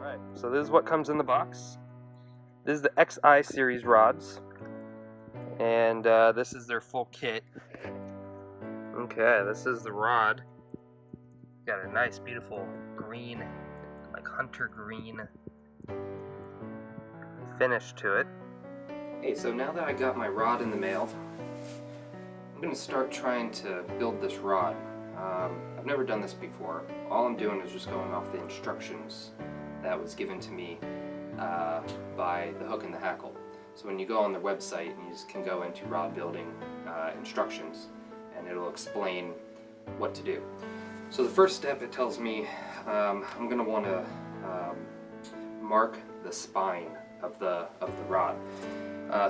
Alright, so this is what comes in the box. This is the XI series rods, and this is their full kit. Okay, this is the rod. Got a nice, beautiful green, like hunter green finish to it. Hey, so now that I got my rod in the mail, I'm going to start trying to build this rod. I've never done this before. All I'm doing is just going off the instructions that was given to me by the Hook and the Hackle. So when you go on their website, you just can go into rod building instructions, and it'll explain what to do. So the first step, it tells me I'm going to want to mark the spine of the rod.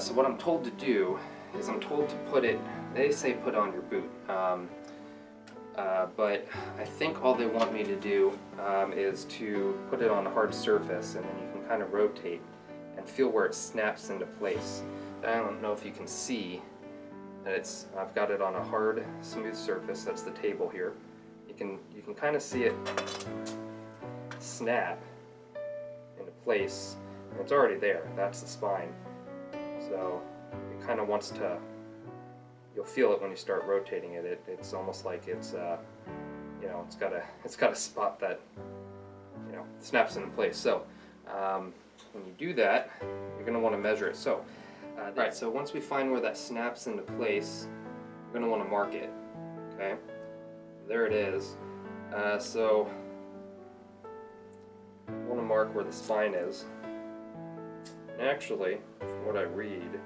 So what I'm told to do is I'm told to put it, they say put on your boot, but I think all they want me to do is to put it on a hard surface, and then you can kind of rotate and feel where it snaps into place. I don't know if you can see that I've got it on a hard, smooth surface. That's the table here. You can kind of see it snap into place, and it's already there. That's the spine. So it kind of wants to. You'll feel it when you start rotating it. It's almost like it's it's got a spot that snaps into place. So when you do that, you're going to want to measure it. So right. So once we find where that snaps into place, we're going to want to mark it. Okay. There it is. So I want to mark where the spine is. And actually, from what I read,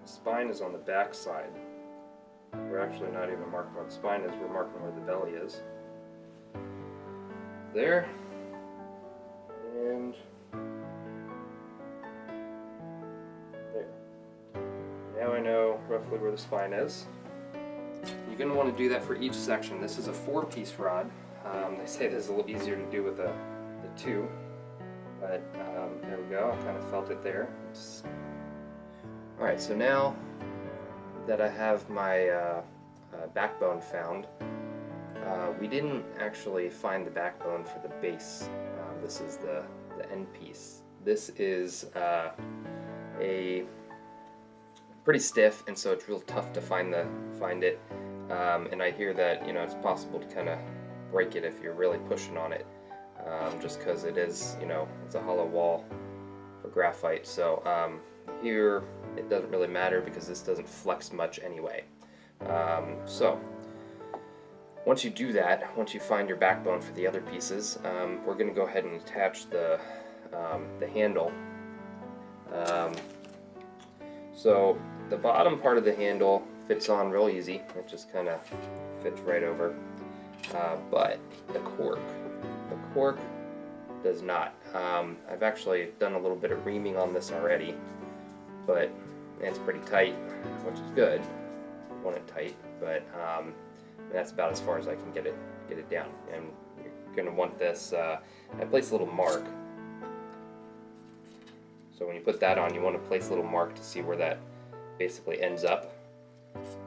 the spine is on the back side. We're actually not even marking where the spine is, we're marking where the belly is. There. And there. Now I know roughly where the spine is. You're going to want to do that for each section. This is a 4-piece rod. They say this is a little easier to do with the 2. But there we go, I kind of felt it there. Alright, so now that I have my backbone found, we didn't actually find the backbone for the base. This is the end piece. This is a pretty stiff, and so it's real tough to find it. And I hear that it's possible to kind of break it if you're really pushing on it, just because it is it's a hollow wall for graphite. So here it doesn't really matter because this doesn't flex much anyway. So once you do that, once you find your backbone for the other pieces, we're going to go ahead and attach the handle. So the bottom part of the handle fits on real easy. It just kind of fits right over. But the cork does not. I've actually done a little bit of reaming on this already, but it's pretty tight, which is good. I want it tight, but that's about as far as I can get it down. And you're going to want this. I place a little mark. So when you put that on, you want to place a little mark to see where that basically ends up.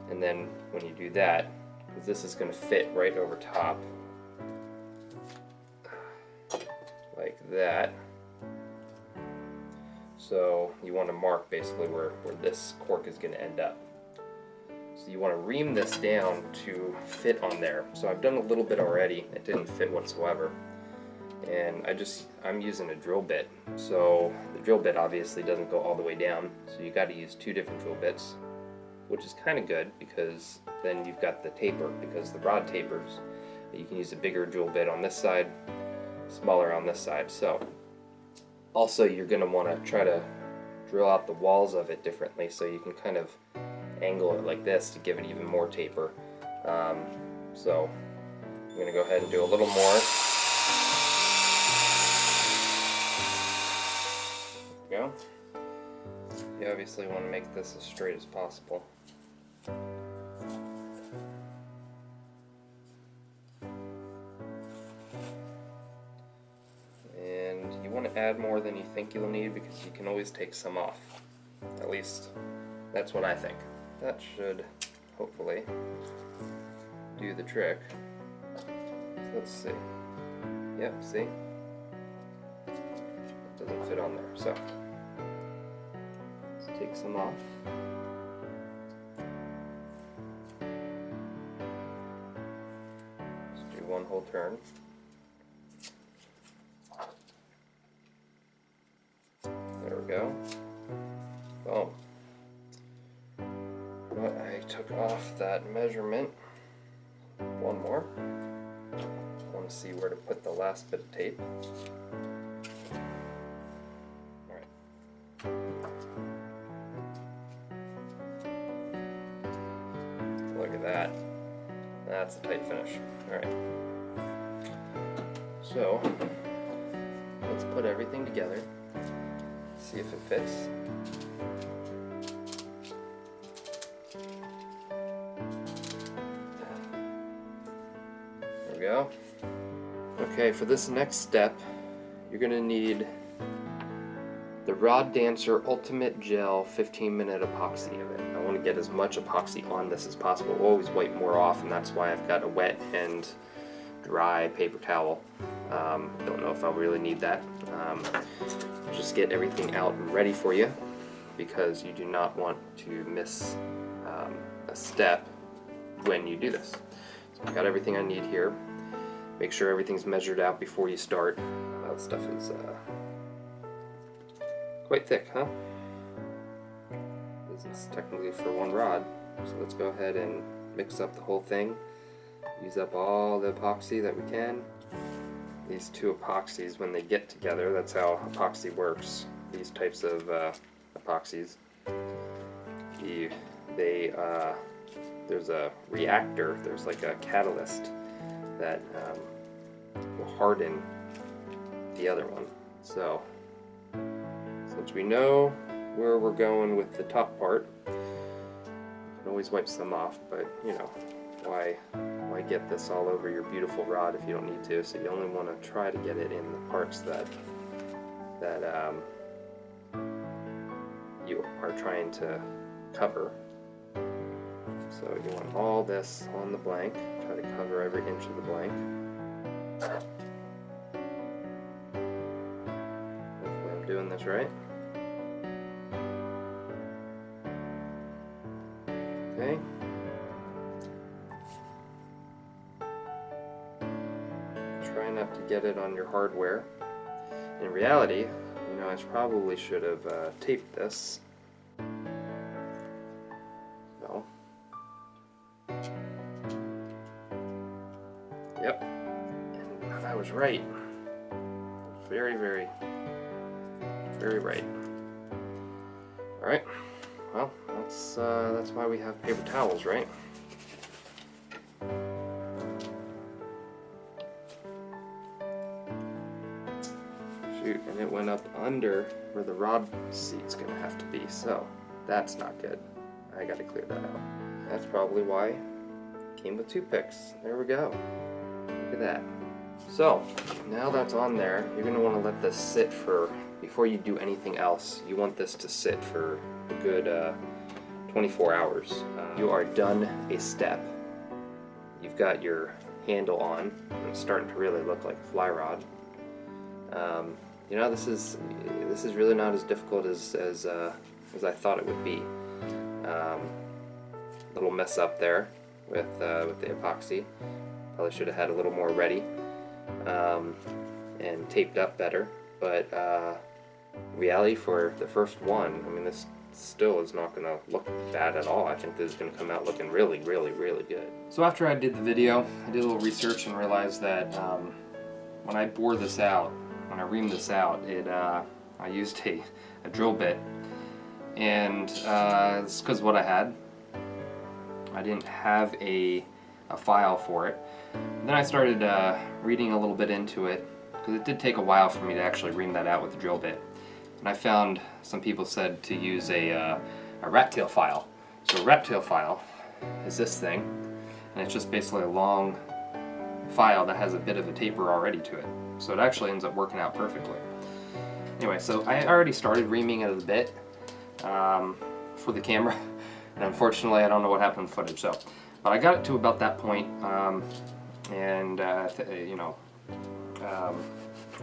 And then when you do that, because this is going to fit right over top, like that. So you want to mark basically where this cork is going to end up. So you want to ream this down to fit on there. So I've done a little bit already. It didn't fit whatsoever. And I'm using a drill bit. So the drill bit obviously doesn't go all the way down. So you got to use 2 different drill bits, which is kind of good because then you've got the taper, because the rod tapers. You can use a bigger drill bit on this side, smaller on this side. So also you're going to want to try to drill out the walls of it differently, so you can kind of angle it like this to give it even more taper. So I'm going to go ahead and do a little more. There we go. You obviously want to make this as straight as possible. And you want to add more than you think you'll need, because you can always take some off. At least that's what I think. That should hopefully do the trick. So let's see. Yep, see? fit on there. So let's take some off. Let's do one whole turn. There we go. Boom. But I took off that measurement. One more. I want to see where to put the last bit of tape. Alright. Look at that. That's a tight finish. Alright. So, let's put everything together. See if it fits. There we go. Okay, for this next step, you're going to need the Rod Dancer Ultimate Gel 15-minute epoxy of it. I want to get as much epoxy on this as possible. We'll always wipe more off, and that's why I've got a wet and dry paper towel. Don't know if I'll really need that. Just get everything out and ready for you, because you do not want to miss a step when you do this. So I've got everything I need here. Make sure everything's measured out before you start. This stuff is quite thick, huh? This is technically for one rod. So let's go ahead and mix up the whole thing. Use up all the epoxy that we can. These two epoxies, when they get together, that's how epoxy works. These types of epoxies, there's a reactor, there's like a catalyst that will harden the other one. So, since we know where we're going with the top part, you can always wipe some off, but you know, why get this all over your beautiful rod if you don't need to? So you only want to try to get it in the parts that you are trying to cover. So you want all this on the blank. Try to cover every inch of the blank. Hopefully I'm doing this right. Okay. Try not to get it on your hardware. In reality, you know, I probably should have taped this. No. Yep. And I was right. Very, very, very right. Alright. Well, that's why we have paper towels, right? Shoot, and it went up under where the rod seat's gonna have to be, so that's not good. I gotta clear that out. That's probably why it came with toothpicks. There we go. Look at that. So, now that's on there, you're gonna wanna let this sit for, before you do anything else, you want this to sit for a good 24 hours. You are done a step. You've got your handle on, and it's starting to really look like a fly rod. You know, this is really not as difficult as I thought it would be. Little mess up there with the epoxy. Probably should have had a little more ready and taped up better. But reality, for the first one, I mean, this still is not going to look bad at all. I think this is going to come out looking really, really, really good. So after I did the video, I did a little research and realized that when I bore this out, when I reamed this out, I used a drill bit, and it's because what I had. I didn't have a file for it. And then I started reading a little bit into it, because it did take a while for me to actually ream that out with the drill bit. And I found some people said to use a rat tail file. So a rat tail file is this thing, and it's just basically a long file that has a bit of a taper already to it. So it actually ends up working out perfectly. Anyway, so I already started reaming it a bit for the camera, and unfortunately I don't know what happened in the footage. So, but I got it to about that point,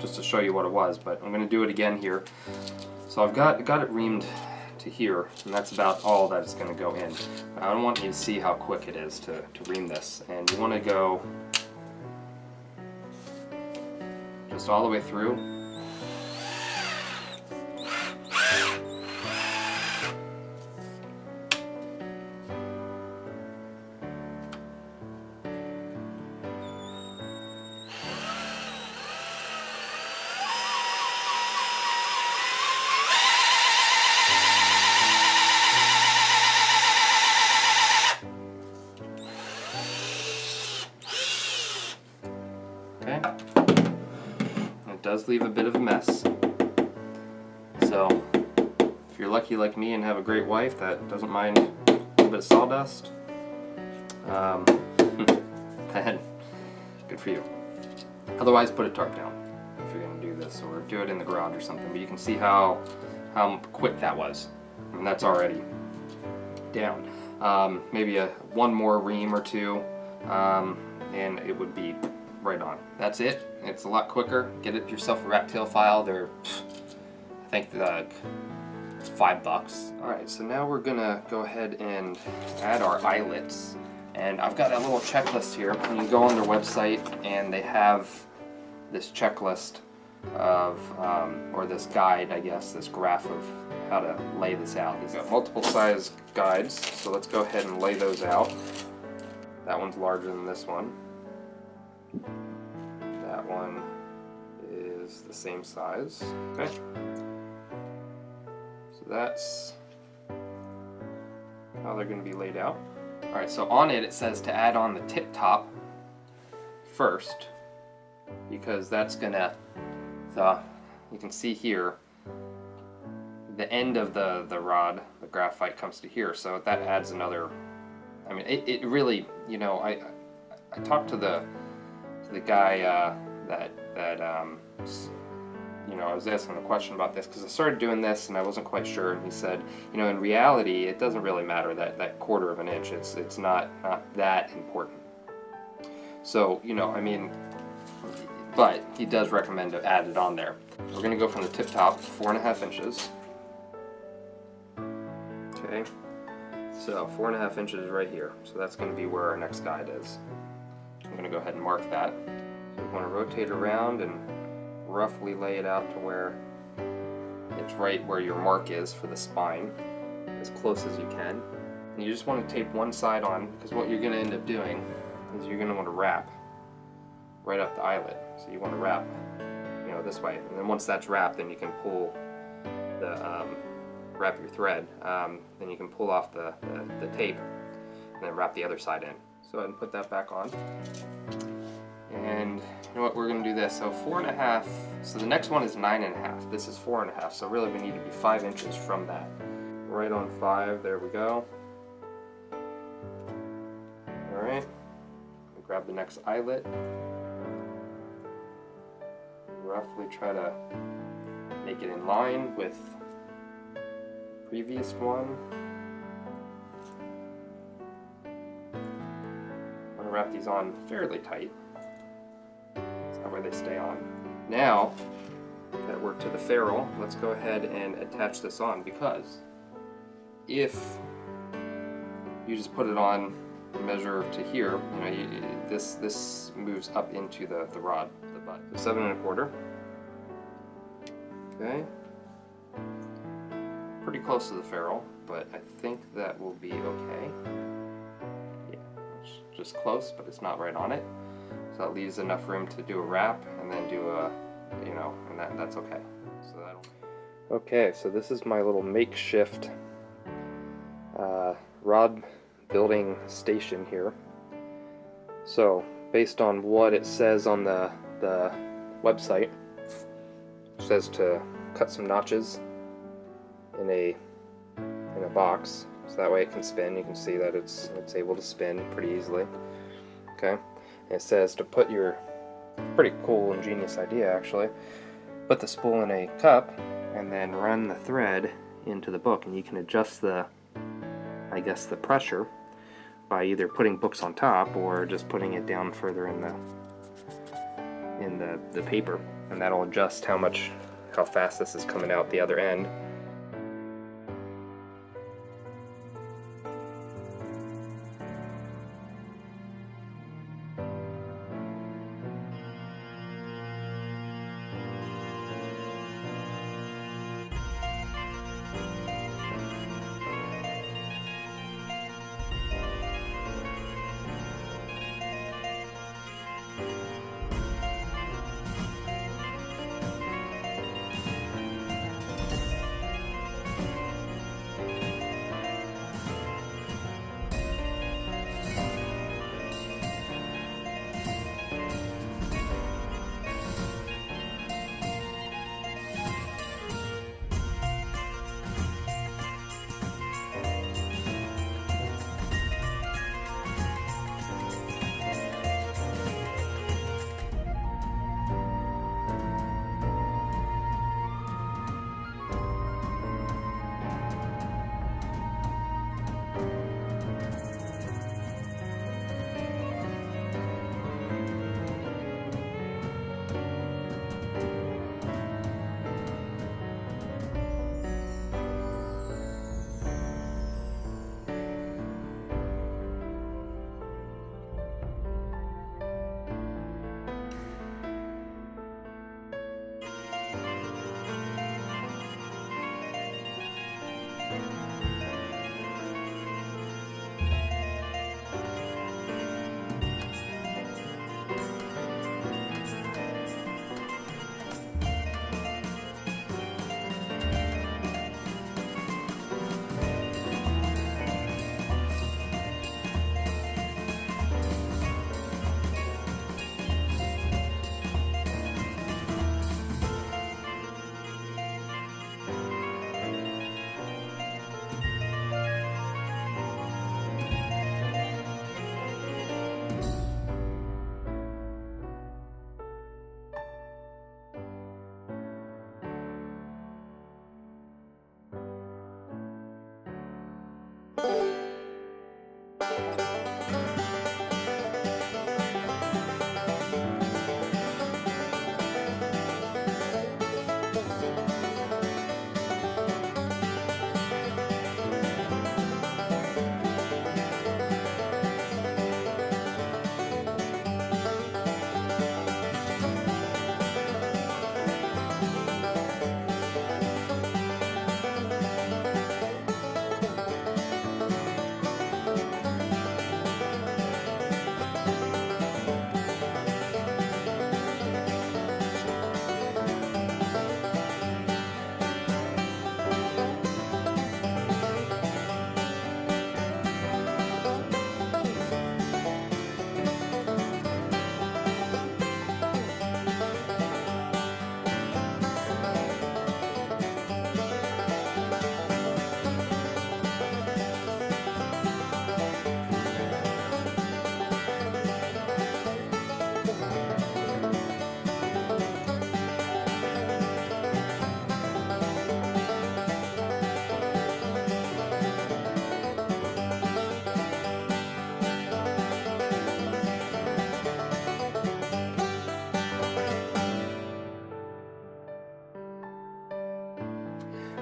just to show you what it was, but I'm going to do it again here. So I've got it reamed to here, and that's about all that is going to go in. I don't want you to see how quick it is to ream this, and you want to go just all the way through. Okay. It does leave a bit of a mess. So, if you're lucky like me and have a great wife that doesn't mind a little bit of sawdust, then good for you. Otherwise, put a tarp down if you're going to do this, or do it in the garage or something. But you can see how quick that was. I mean, that's already down. Maybe one more ream or two, and it would be right on. That's it. It's a lot quicker. Get it yourself a rat tail file. They're, I think, like $5. Alright, so now we're gonna go ahead and add our eyelets. And I've got a little checklist here. You can go on their website and they have this checklist of, or this guide, I guess, this graph of how to lay this out. These got multiple size guides, so let's go ahead and lay those out. That one's larger than this one. That one is the same size. Okay. So that's how they're going to be laid out. Alright, so on it says to add on the tip top first, because that's going to, so you can see here, the end of the rod, the graphite, comes to here, so that adds another, I mean, it really, you know, I talked to the guy that you know, I was asking a question about this because I started doing this and I wasn't quite sure, and he said, you know, in reality it doesn't really matter that quarter of an inch. It's not that important. So, you know, I mean, but he does recommend to add it on there. We're going to go from the tip top 4.5 inches. Okay, so 4.5 inches right here. So that's going to be where our next guide is. I'm going to go ahead and mark that. So we want to rotate around and roughly lay it out to where it's right where your mark is for the spine, as close as you can. And you just want to tape one side on, because what you're going to end up doing is you're going to want to wrap right up the eyelet. So you want to wrap, you know, this way, and then once that's wrapped, then you can pull the wrap your thread. Then you can pull off the tape and then wrap the other side in. So go ahead and put that back on. And you know what, we're going to do this. So 4.5, so the next one is 9.5. This is 4.5, so really we need to be 5 inches from that. Right on 5, there we go. Alright, grab the next eyelet. Roughly try to make it in line with the previous one. I'm going to wrap these on fairly tight. Where they stay on. Now that we're to the ferrule, let's go ahead and attach this on, because if you just put it on, measure to here, you know, this moves up into the rod, the butt. So 7 1/4. Okay. Pretty close to the ferrule, but I think that will be okay. Yeah, it's just close, but it's not right on it. So that leaves enough room to do a wrap and then do a, you know, and that's okay. So that'll. Okay, so this is my little makeshift rod building station here. So based on what it says on the website, it says to cut some notches in a box, so that way it can spin. You can see that it's able to spin pretty easily. Okay. It says to put your, pretty cool, ingenious idea actually, put the spool in a cup and then run the thread into the book, and you can adjust the, I guess, the pressure by either putting books on top or just putting it down further in the paper. and that'll adjust how fast this is coming out the other end.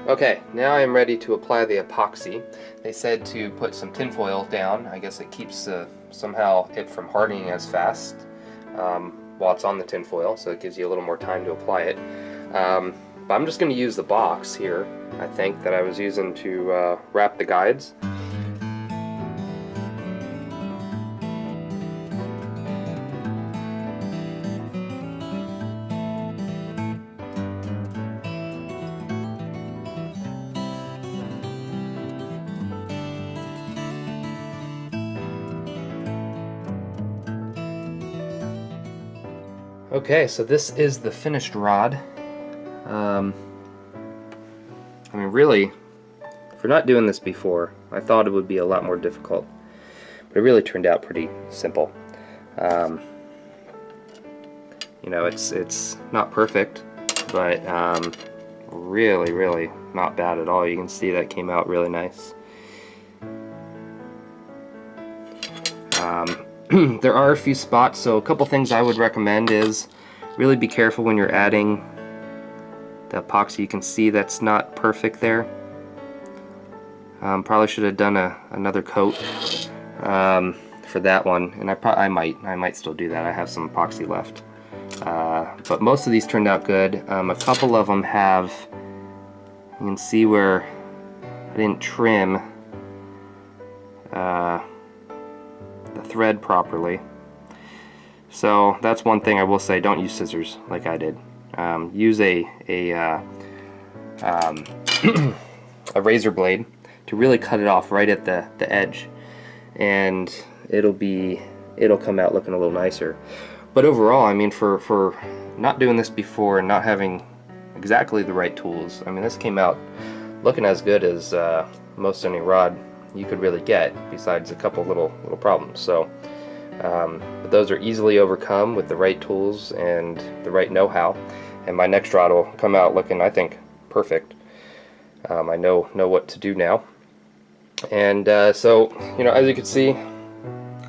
Okay, now I'm ready to apply the epoxy. They said to put some tinfoil down. I guess it keeps somehow it from hardening as fast while it's on the tinfoil, so it gives you a little more time to apply it. But I'm just going to use the box here, I think, that I was using to wrap the guides. Okay, so this is the finished rod. I mean, really, for not doing this before, I thought it would be a lot more difficult, but it really turned out pretty simple. You know, it's not perfect, but really not bad at all. You can see that came out really nice. There are a few spots, so a couple things I would recommend is Really be careful when you're adding the epoxy. You can see that's not perfect there. Probably should have done another coat for that one, and I might still do that. I have some epoxy left, but most of these turned out good. A couple of them have, you can see where I didn't trim the thread properly. So that's one thing I will say, don't use scissors like I did. Use a razor blade to really cut it off right at the edge, and it'll come out looking a little nicer. But overall, I mean, for not doing this before and not having exactly the right tools, I mean, this came out looking as good as most any rod you could really get, besides a couple little problems. So but those are easily overcome with the right tools and the right know-how, and my next rod will come out looking, I think, perfect. I know what to do now. And so, you know, as you can see,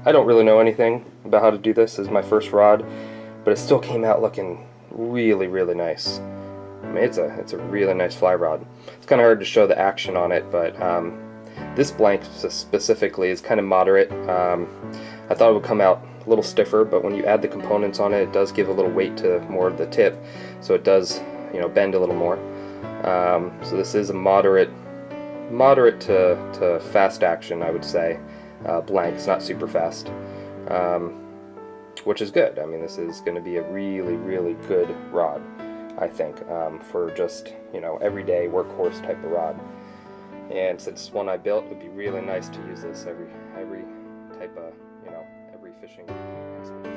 I don't really know anything about how to do this. This is my first rod, but it still came out looking really, really nice. I mean, it's a really nice fly rod. It's kind of hard to show the action on it, but this blank specifically is kind of moderate. I thought it would come out a little stiffer, but when you add the components on it, it does give a little weight to more of the tip, so it does, you know, bend a little more. So this is a moderate to fast action, I would say. Blank, it's not super fast, which is good. I mean, this is going to be a really, really good rod, I think, for just, you know, everyday workhorse type of rod. And since it's one I built, it would be really nice to use this every type of, you know, every fishing expedition.